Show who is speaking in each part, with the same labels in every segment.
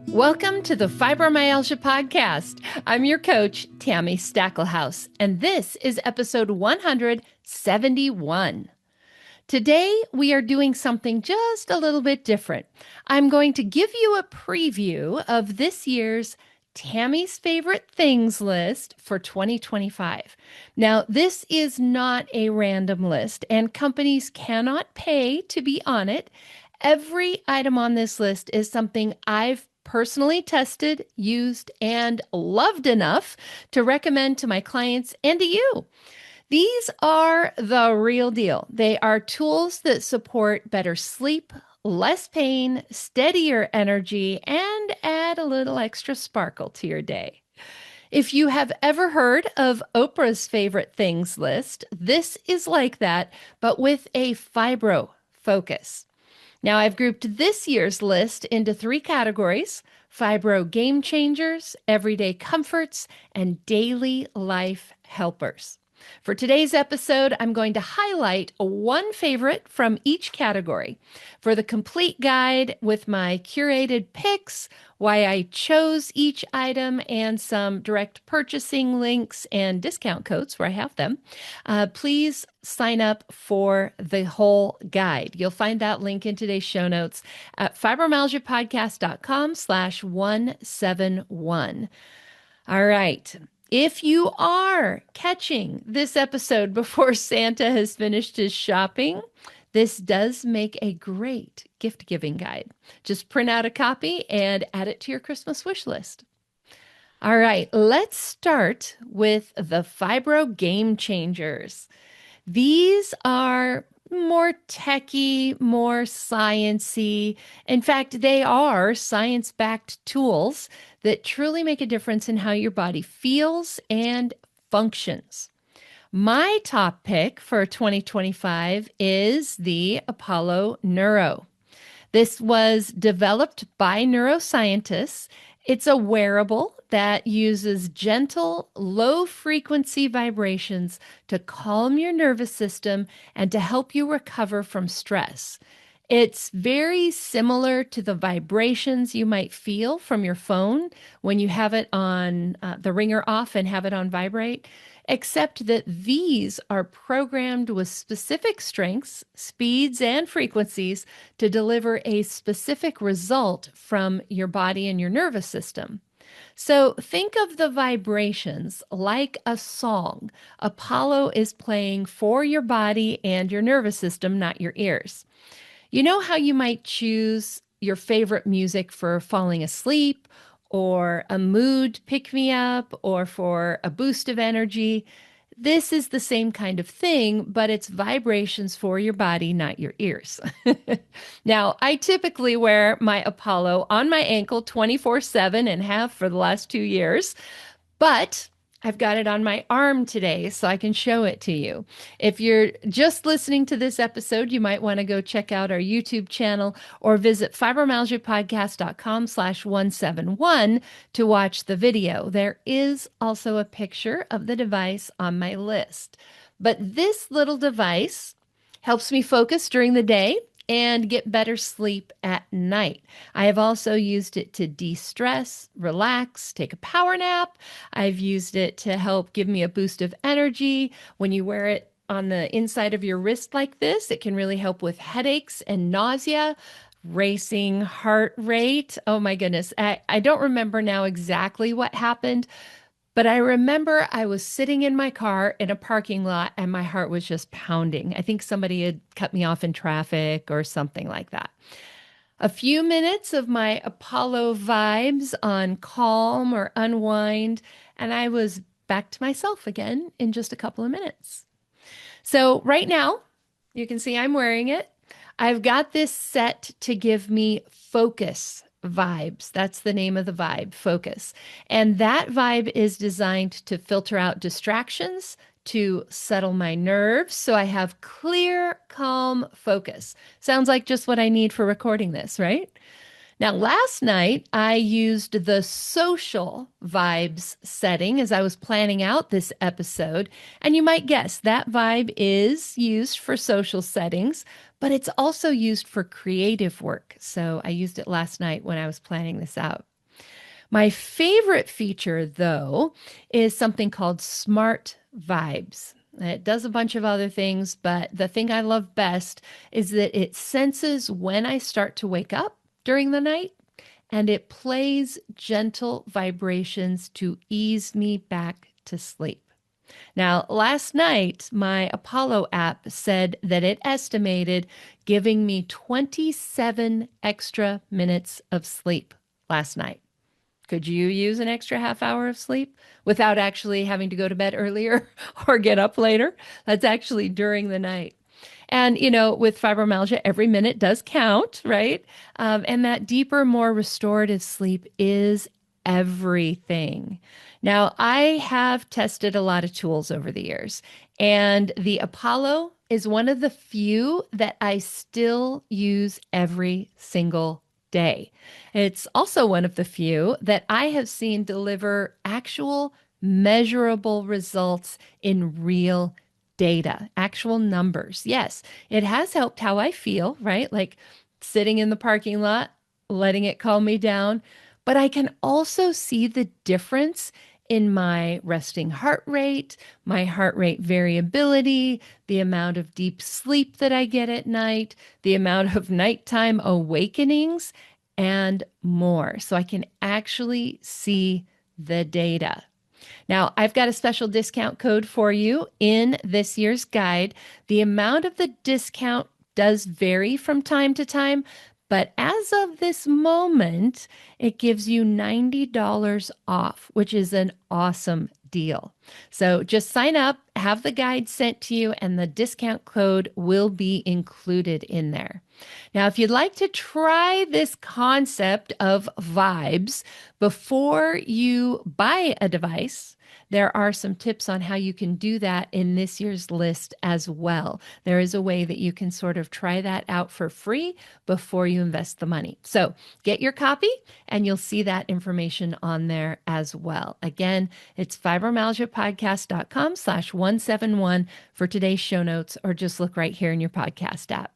Speaker 1: Welcome to the Fibromyalgia Podcast. I'm your coach, Tami Stackelhouse, and this is episode 171. Today, we are doing something just a little bit different. I'm going to give you a preview of this year's Tami's Favorite Things list for 2025. Now, this is not a random list, and companies cannot pay to be on it. Every item on this list is something I've personally tested, used, and loved enough to recommend to my clients and to you. These are the real deal. They are tools that support better sleep, less pain, steadier energy, and add a little extra sparkle to your day. If you have ever heard of Oprah's Favorite Things list, this is like that, but with a fibro focus. Now, I've grouped this year's list into 3 categories: Fibro Game Changers, Everyday Comforts, and Daily Life Helpers. For today's episode, I'm going to highlight one favorite from each category. For the complete guide with my curated picks, why I chose each item, and some direct purchasing links and discount codes where I have them, please sign up for the whole guide. You'll find that link in today's show notes at fibromyalgiapodcast.com/171. All right. If you are catching this episode before Santa has finished his shopping, this does make a great gift-giving guide. Just print out a copy and add it to your Christmas wish list. All right, let's start with the Fibro Game Changers. These are more techy, more science-y. In fact, they are science-backed tools that truly make a difference in how your body feels and functions. My top pick for 2025 is the Apollo Neuro. This was developed by neuroscientists. It's a wearable that uses gentle, low-frequency vibrations to calm your nervous system and to help you recover from stress. It's very similar to the vibrations you might feel from your phone when you have it on the ringer off and have it on vibrate, except that these are programmed with specific strengths, speeds, and frequencies to deliver a specific result from your body and your nervous system. So think of the vibrations like a song Apollo is playing for your body and your nervous system, not your ears. You know how you might choose your favorite music for falling asleep, or a mood pick-me-up, or for a boost of energy? This is the same kind of thing, but it's vibrations for your body, not your ears. Now, I typically wear my Apollo on my ankle 24/7 and have for the last 2 years, but I've got it on my arm today so I can show it to you. If you're just listening to this episode, you might want to go check out our YouTube channel or visit fibromyalgiapodcast.com/171 to watch the video. There is also a picture of the device on my list. But this little device helps me focus during the day and get better sleep at night. I have also used it to de-stress, relax, take a power nap. I've used it to help give me a boost of energy. When you wear it on the inside of your wrist like this, it can really help with headaches and nausea, racing heart rate. Oh my goodness. I don't remember now exactly what happened, but I remember I was sitting in my car in a parking lot and my heart was just pounding. I think somebody had cut me off in traffic or something like that. A few minutes of my Apollo vibes on calm or unwind, and I was back to myself again in just a couple of minutes. So right now, you can see I'm wearing it. I've got this set to give me focus vibes. That's the name of the vibe, focus. And that vibe is designed to filter out distractions, to settle my nerves so I have clear, calm focus. Sounds like just what I need for recording this, right? Now, last night I used the social vibes setting as I was planning out this episode. And you might guess that vibe is used for social settings, but it's also used for creative work. So I used it last night when I was planning this out. My favorite feature, though, is something called Smart Vibes. It does a bunch of other things, but the thing I love best is that it senses when I start to wake up during the night and it plays gentle vibrations to ease me back to sleep. Now, last night, my Apollo app said that it estimated giving me 27 extra minutes of sleep last night. Could you use an extra half hour of sleep without actually having to go to bed earlier or get up later? That's actually during the night. And, with fibromyalgia, every minute does count, right? And that deeper, more restorative sleep is everything. Now, I have tested a lot of tools over the years, and the Apollo is one of the few that I still use every single day. It's also one of the few that I have seen deliver actual measurable results in real data, actual numbers. Yes, it has helped how I feel, right? Like sitting in the parking lot, letting it calm me down. But I can also see the difference in my resting heart rate, my heart rate variability, the amount of deep sleep that I get at night, the amount of nighttime awakenings, and more. So I can actually see the data. Now, I've got a special discount code for you in this year's guide. The amount of the discount does vary from time to time, but as of this moment, it gives you $90 off, which is an awesome deal. So just sign up, have the guide sent to you, and the discount code will be included in there. Now, if you'd like to try this concept of vibes before you buy a device, there are some tips on how you can do that in this year's list as well. There is a way that you can sort of try that out for free before you invest the money. So get your copy and you'll see that information on there as well. Again, it's fibromyalgiapodcast.com/171 for today's show notes, or just look right here in your podcast app.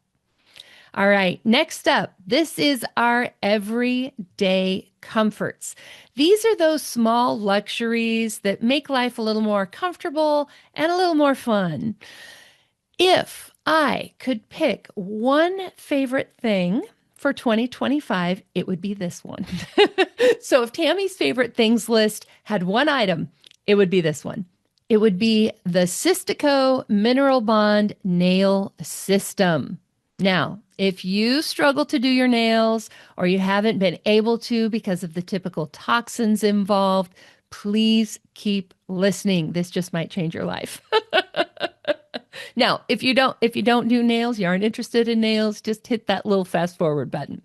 Speaker 1: All right, next up, this is our everyday comforts. These are those small luxuries that make life a little more comfortable and a little more fun. If I could pick one favorite thing for 2025, it would be this one. So if Tami's favorite things list had one item, it would be this one. It would be the Cystico Mineral Bond Nail System. Now, if you struggle to do your nails or you haven't been able to because of the typical toxins involved, please keep listening. This just might change your life. Now, if you don't do nails, you aren't interested in nails, just hit that little fast forward button.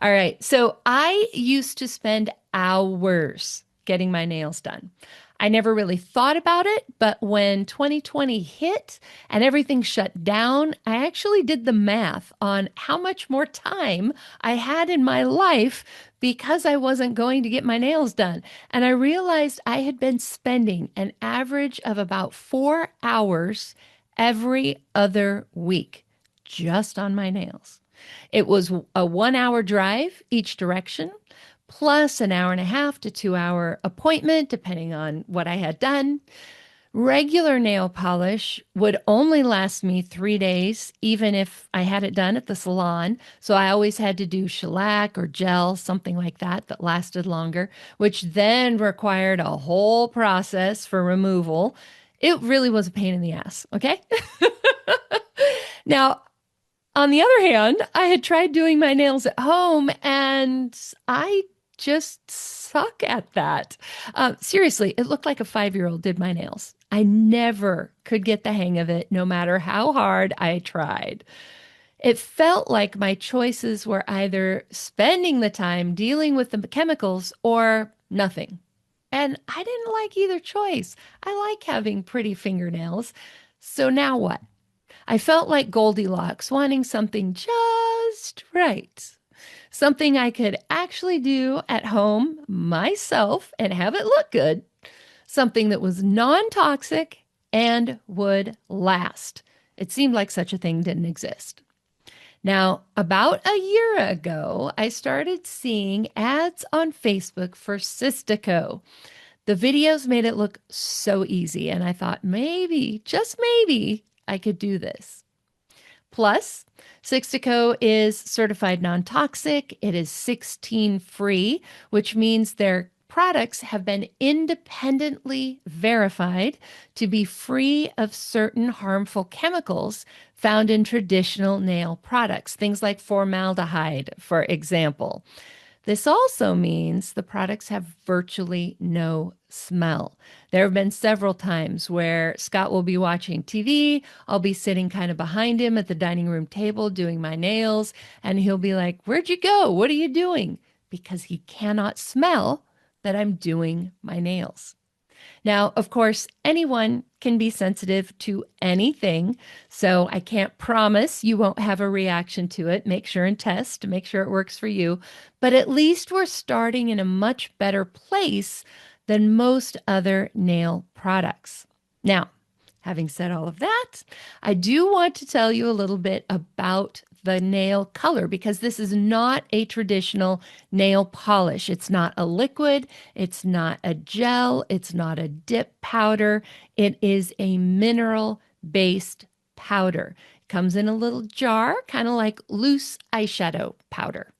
Speaker 1: All right. So I used to spend hours getting my nails done. I never really thought about it, but when 2020 hit and everything shut down, I actually did the math on how much more time I had in my life because I wasn't going to get my nails done. And I realized I had been spending an average of about 4 hours every other week just on my nails. It was a 1 hour drive each direction, plus an hour and a half to 2 hour appointment, depending on what I had done. Regular nail polish would only last me 3 days, even if I had it done at the salon. So I always had to do shellac or gel, something like that, that lasted longer, which then required a whole process for removal. It really was a pain in the ass, okay? Now, on the other hand, I had tried doing my nails at home and I just suck at that. Seriously, it looked like a 5-year-old did my nails. I never could get the hang of it, no matter how hard I tried. It felt like my choices were either spending the time dealing with the chemicals or nothing. And I didn't like either choice. I like having pretty fingernails. So now what? I felt like Goldilocks, wanting something just right. something I could actually do at home myself and have it look good, something that was non-toxic and would last. It seemed like such a thing didn't exist. Now, about a year ago, I started seeing ads on Facebook for Cystico. The videos made it look so easy, and I thought maybe, just maybe, I could do this. Plus, Cystico is certified non-toxic. It is 16 free, which means their products have been independently verified to be free of certain harmful chemicals found in traditional nail products, things like formaldehyde, for example. This also means the products have virtually no smell. There have been several times where Scott will be watching TV. I'll be sitting kind of behind him at the dining room table doing my nails, and he'll be like, "Where'd you go? What are you doing?" Because he cannot smell that I'm doing my nails. Now, of course, anyone can be sensitive to anything, so I can't promise you won't have a reaction to it. Make sure and test to make sure it works for you. But at least we're starting in a much better place than most other nail products. Now, having said all of that, I do want to tell you a little bit about the nail color because this is not a traditional nail polish. It's not a liquid, it's not a gel, it's not a dip powder. It is a mineral based powder. It comes in a little jar, kind of like loose eyeshadow powder.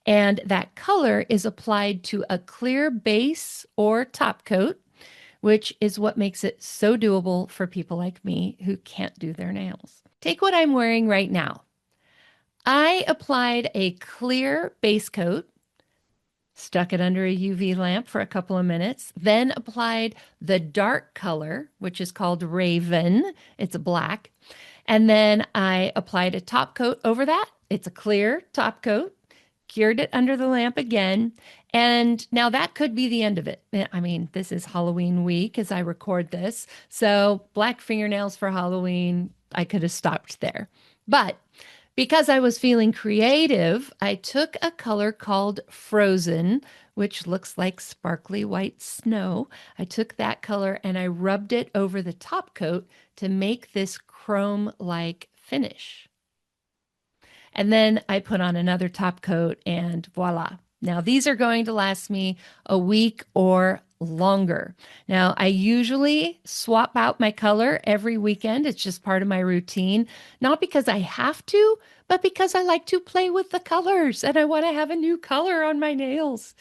Speaker 1: And that color is applied to a clear base or top coat, which is what makes it so doable for people like me who can't do their nails. Take what I'm wearing right now. I applied a clear base coat, stuck it under a UV lamp for a couple of minutes, then applied the dark color, which is called Raven. It's a black. And then I applied a top coat over that. It's a clear top coat, cured it under the lamp again. And now that could be the end of it. I mean, this is Halloween week as I record this. So black fingernails for Halloween, I could have stopped there. But because I was feeling creative, I took a color called Frozen, which looks like sparkly white snow. I took that color and I rubbed it over the top coat to make this chrome-like finish. And then I put on another top coat and voila. Now these are going to last me a week or longer. Now I usually swap out my color every weekend. It's just part of my routine, not because I have to, but because I like to play with the colors and I want to have a new color on my nails.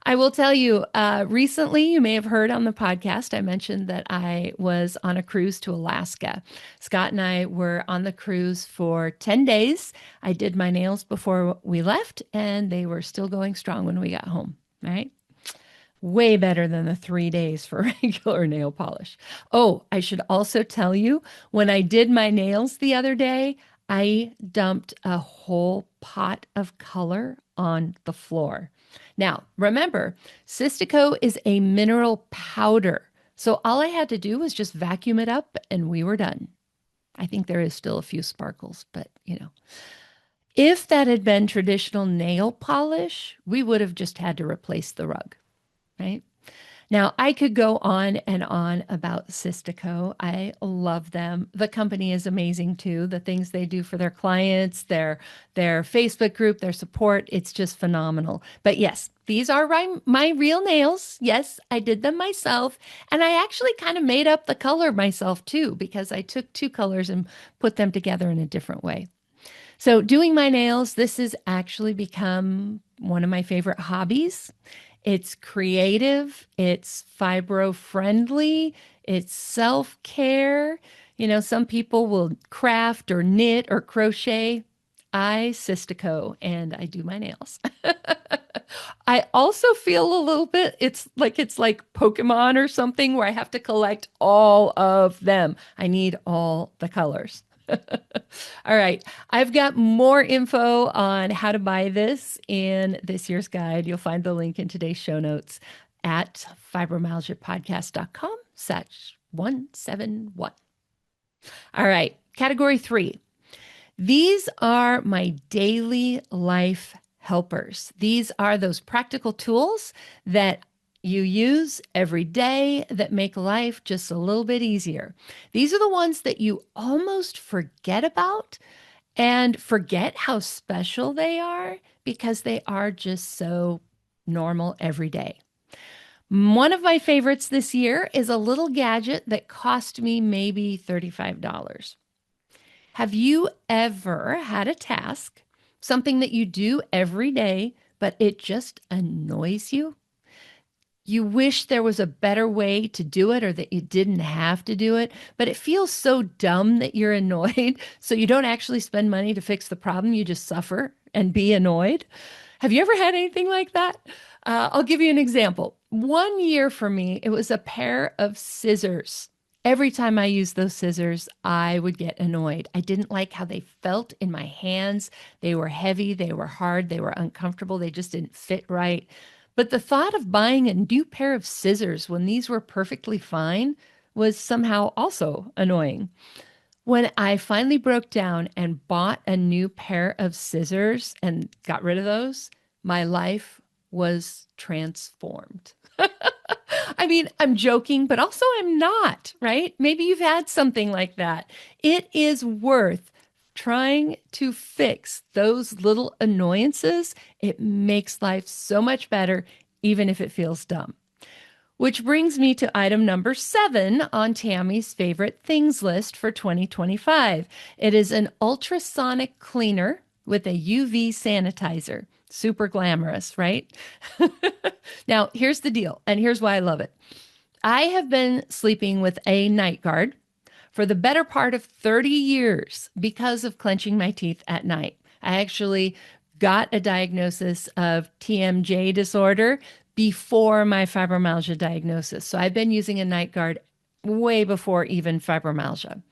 Speaker 1: I will tell you, recently, you may have heard on the podcast, I mentioned that I was on a cruise to Alaska. Scott and I were on the cruise for 10 days. I did my nails before we left, and they were still going strong when we got home, right? Way better than the 3 days for regular nail polish. Oh, I should also tell you, when I did my nails the other day, I dumped a whole pot of color on the floor. Now, remember, Cystico is a mineral powder. So all I had to do was just vacuum it up and we were done. I think there is still a few sparkles, but if that had been traditional nail polish, we would have just had to replace the rug, right? Now, I could go on and on about Cystico. I love them. The company is amazing too. The things they do for their clients, their Facebook group, their support, it's just phenomenal. But yes, these are my real nails. Yes, I did them myself. And I actually kind of made up the color myself too, because I took two colors and put them together in a different way. So doing my nails, this has actually become one of my favorite hobbies. It's creative, it's fibro-friendly, it's self-care. Some people will craft or knit or crochet. I Cystico and I do my nails. I also feel a little bit, it's like Pokemon or something where I have to collect all of them. I need all the colors. All right. I've got more info on how to buy this in this year's guide. You'll find the link in today's show notes at fibromyalgiapodcast.com/171. All right. Category 3. These are my daily life helpers. These are those practical tools that you use every day that make life just a little bit easier. These are the ones that you almost forget about and forget how special they are because they are just so normal every day. One of my favorites this year is a little gadget that cost me maybe $35. Have you ever had a task, something that you do every day, but it just annoys you? You wish there was a better way to do it or that you didn't have to do it, but it feels so dumb that you're annoyed. So you don't actually spend money to fix the problem. You just suffer and be annoyed. Have you ever had anything like that? I'll give you an example. One year for me, it was a pair of scissors. Every time I used those scissors, I would get annoyed. I didn't like how they felt in my hands. They were heavy, they were hard, they were uncomfortable, they just didn't fit right. But the thought of buying a new pair of scissors when these were perfectly fine was somehow also annoying. When I finally broke down and bought a new pair of scissors and got rid of those, my life was transformed. I mean, I'm joking, but also I'm not, right? Maybe you've had something like that. It is worth trying to fix those little annoyances. It makes life so much better, even if it feels dumb. Which brings me to item number 7 on Tami's favorite things list for 2025. It is an ultrasonic cleaner with a UV sanitizer. Super glamorous, right? Now, here's the deal, and here's why I love it. I have been sleeping with a night guard for the better part of 30 years because of clenching my teeth at night. I actually got a diagnosis of TMJ disorder before my fibromyalgia diagnosis. So I've been using a night guard way before even fibromyalgia.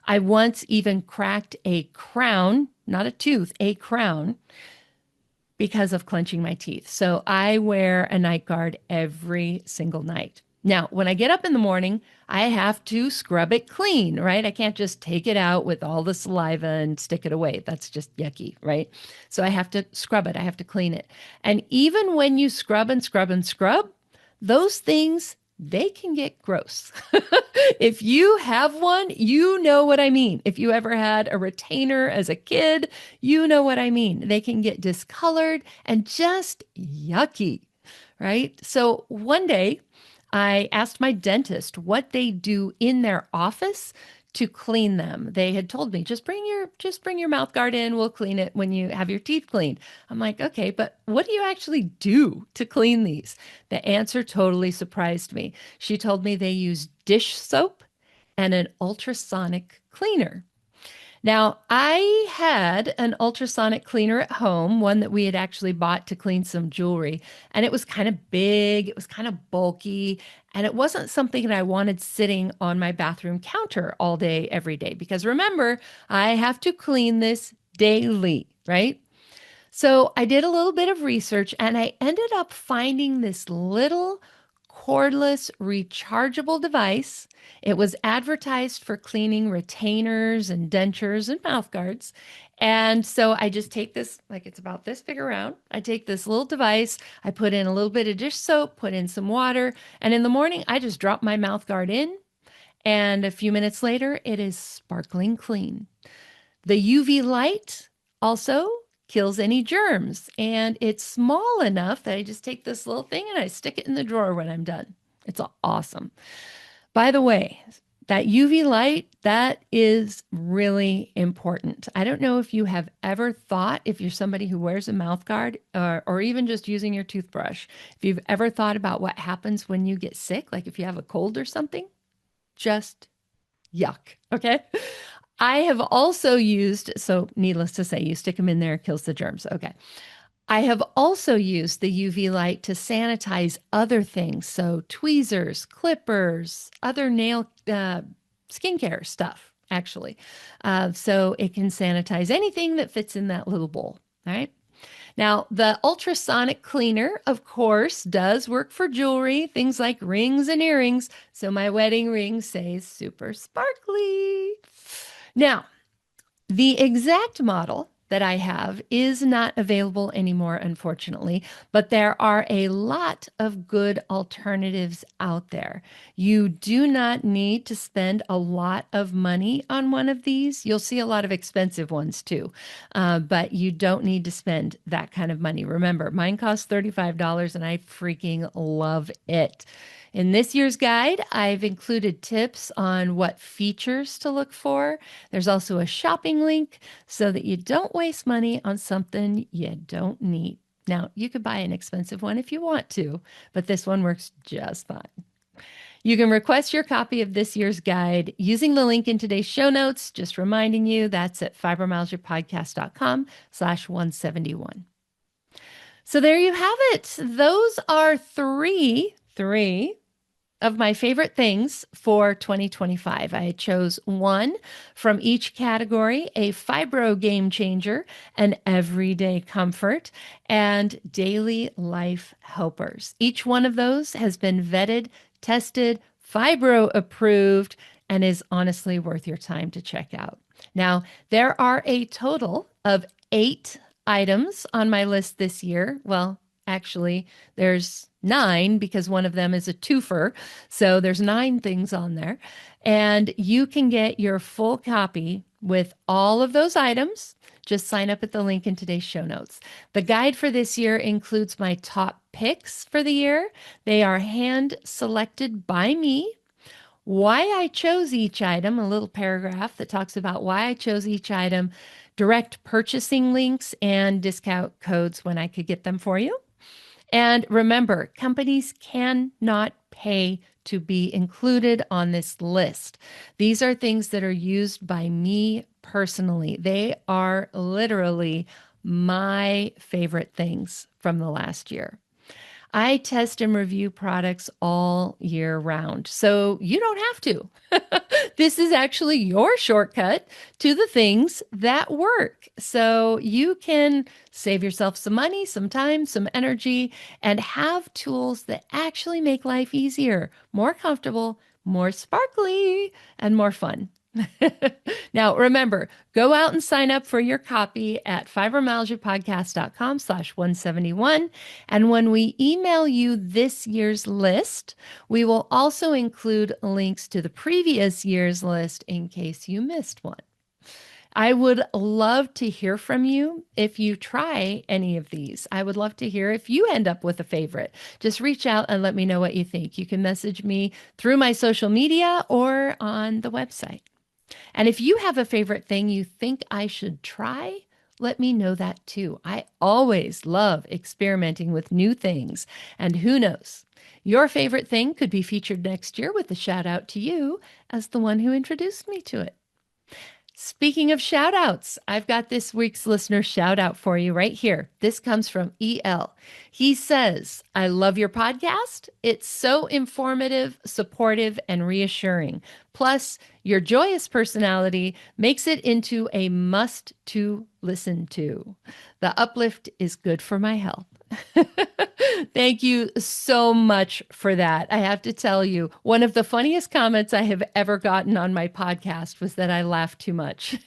Speaker 1: I once even cracked a crown, not a tooth, a crown, because of clenching my teeth. So I wear a night guard every single night. Now, when I get up in the morning, I have to scrub it clean, right? I can't just take it out with all the saliva and stick it away. That's just yucky, right? So I have to scrub it. I have to clean it. And even when you scrub and scrub and scrub, those things, they can get gross. If you have one, you know what I mean. If you ever had a retainer as a kid, you know what I mean. They can get discolored and just yucky, right? So one day, I asked my dentist what they do in their office to clean them. They had told me, just bring your mouth guard in, we'll clean it when you have your teeth cleaned. I'm like, okay, but what do you actually do to clean these? The answer totally surprised me. She told me they use dish soap and an ultrasonic cleaner. Now, I had an ultrasonic cleaner at home, one that we had actually bought to clean some jewelry, and it was kind of big, it was kind of bulky, and it wasn't something that I wanted sitting on my bathroom counter all day, every day, because remember, I have to clean this daily, right? So I did a little bit of research and I ended up finding this little cordless rechargeable device. It was advertised for cleaning retainers and dentures and mouth guards. And so I just take this, like it's about this big around. I take this little device, I put in a little bit of dish soap, put in some water, and in the morning I just drop my mouth guard in. And a few minutes later, it is sparkling clean. The UV light also kills any germs, and it's small enough that I just take this little thing and I stick it in the drawer when I'm done. It's awesome. By the way, that UV light, that is really important. I don't know if you have ever thought, if you're somebody who wears a mouth guard or even just using your toothbrush, if you've ever thought about what happens when you get sick, like if you have a cold or something, just yuck. Okay. I have also used, so needless to say, you stick them in there, it kills the germs. Okay. I have also used the UV light to sanitize other things. So tweezers, clippers, other nail skincare stuff, actually. So it can sanitize anything that fits in that little bowl. All right. Now, the ultrasonic cleaner, of course, does work for jewelry, things like rings and earrings. So my wedding ring stays super sparkly. Now, the exact model that I have is not available anymore, unfortunately, but there are a lot of good alternatives out there. You do not need to spend a lot of money on one of these. You'll see a lot of expensive ones too, but you don't need to spend that kind of money. Remember, mine costs $35 and I freaking love it. In this year's guide, I've included tips on what features to look for. There's also a shopping link so that you don't waste money on something you don't need. Now, you could buy an expensive one if you want to, but this one works just fine. You can request your copy of this year's guide using the link in today's show notes. Just reminding you, that's at fibromyalgiapodcast.com/171. So there you have it. Those are three of my favorite things for 2025. I chose one from each category: a Fibro Game Changer, an Everyday Comfort, and Daily Life Helpers. Each one of those has been vetted, tested, Fibro approved, and is honestly worth your time to check out. Now, there are a total of 8 items on my list this year. Well, actually, there's 9 because one of them is a twofer. So there's 9 things on there. And you can get your full copy with all of those items. Just sign up at the link in today's show notes. The guide for this year includes my top picks for the year. They are hand selected by me. Why I chose each item, a little paragraph that talks about why I chose each item, direct purchasing links, and discount codes when I could get them for you. And remember, companies cannot pay to be included on this list. These are things that are used by me personally. They are literally my favorite things from the last year. I test and review products all year round, so you don't have to. This is actually your shortcut to the things that work. So you can save yourself some money, some time, some energy, and have tools that actually make life easier, more comfortable, more sparkly, and more fun. Now, remember, go out and sign up for your copy at fibromyalgiapodcast.com/171. And when we email you this year's list, we will also include links to the previous year's list in case you missed one. I would love to hear from you if you try any of these. I would love to hear if you end up with a favorite. Just reach out and let me know what you think. You can message me through my social media or on the website. And if you have a favorite thing you think I should try, let me know that too. I always love experimenting with new things. And who knows, your favorite thing could be featured next year with a shout out to you as the one who introduced me to it. Speaking of shout outs, I've got this week's listener shout out for you right here. This comes from EL. He says, I love your podcast. It's so informative, supportive, and reassuring. Plus, your joyous personality makes it into a must to listen to. The uplift is good for my health. Thank you so much for that. I have to tell you, one of the funniest comments I have ever gotten on my podcast was that I laugh too much.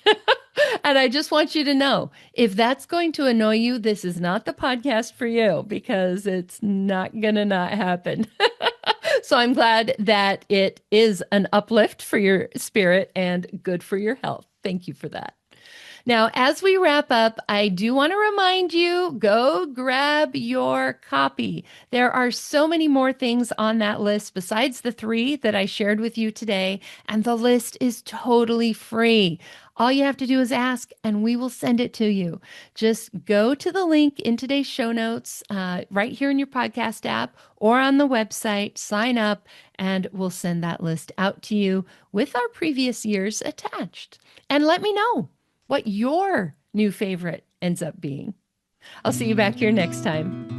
Speaker 1: And I just want you to know, if that's going to annoy you, this is not the podcast for you, because it's not going to not happen. So I'm glad that it is an uplift for your spirit and good for your health. Thank you for that. Now, as we wrap up, I do want to remind you, go grab your copy. There are so many more things on that list besides the 3 that I shared with you today, and the list is totally free. All you have to do is ask, and we will send it to you. Just go to the link in today's show notes, right here in your podcast app or on the website, sign up, and we'll send that list out to you with our previous years attached. And let me know what your new favorite ends up being. I'll see you back here next time.